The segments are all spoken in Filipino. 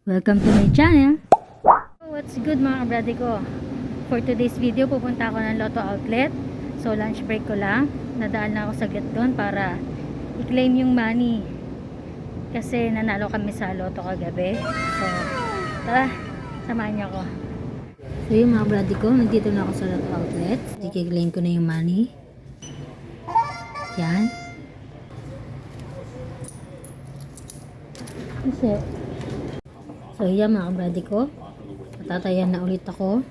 Welcome to my channel. What's good mga kabrade ko? For today's video, pupunta ako ng Lotto Outlet. So lunch break ko lang. Nadaan na ako saglit doon para i-claim yung money. Kasi nanalo kami sa Lotto kagabi. So tara, samahan niyo ako. So yung mga kabrade ko, nandito na ako sa Lotto Outlet. I-claim ko na yung money. Yan. Kasi so yan mga kabrade ko, matatayan na ulit ako.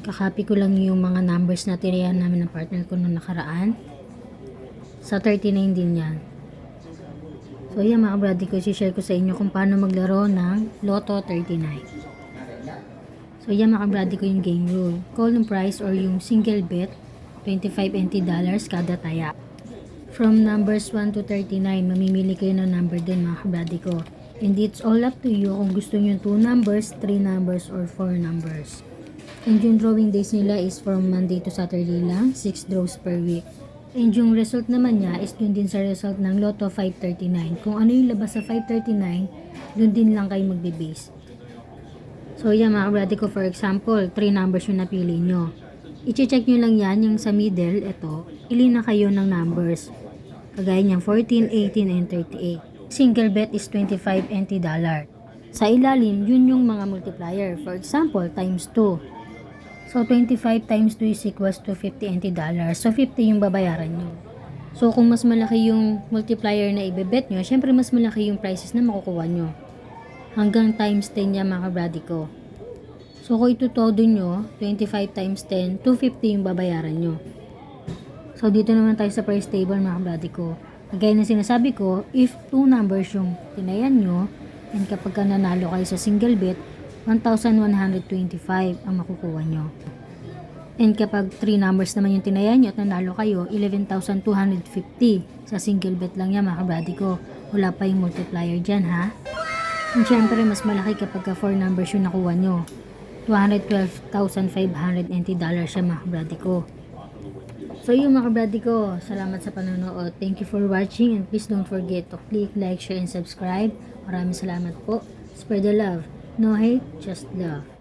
Kakopy ko lang yung mga numbers na tirayan namin ng partner ko nung nakaraan. Sa 39 din yan. So yan mga kabrade ko, share ko sa inyo kung paano maglaro ng Lotto 39. So yan mga kabrade ko yung game rule. Call ng price or yung single bet, $25 NT kada taya. From numbers 1 to 39, mamimili kayo ng number din mga kabrade ko. And it's all up to you kung gusto nyo 2 numbers, 3 numbers, or 4 numbers. And yung drawing days nila is from Monday to Saturday lang, 6 draws per week. And yung result naman niya is dun din sa result ng Lotto 539. Kung ano yung labas sa 539, dun din lang kayo magbe-base. So yan mga kabrade ko, for example, 3 numbers yung napili nyo. I-check nyo lang yan, yung sa middle, ito, ilin na kayo ng numbers. Kagaya niyang 14, 18, and 38. Single bet is $25 NT. Sa ilalim, yun yung mga multiplier. For example, times 2. So, 25 times 2 is equals to $50 NT. So, 50 yung babayaran nyo. So, kung mas malaki yung multiplier na ibebet nyo, syempre mas malaki yung prices na makukuha nyo. Hanggang times 10 niya mga kabrade ko. So, kung itutodo nyo, 25 times 10, 250 yung babayaran nyo. So, dito naman tayo sa price table mga kabrade ko. Gaya na sinasabi ko, if 2 numbers yung tinayan nyo, and kapag nanalo kayo sa single bet, 1,125 ang makukuha nyo. And kapag 3 numbers naman yung tinayan nyo at nanalo kayo, 11,250. Sa single bet lang yan mga kabrade ko. Wala pa yung multiplier dyan ha. And syempre mas malaki kapag 4 numbers yung nakuha nyo. $212,500 NT siya mga kabrade ko. So yung mga kabrade ko, salamat sa panonood. Thank you for watching and please don't forget to click like, share, and subscribe. Maraming salamat po. Spread the love. No hate, just love.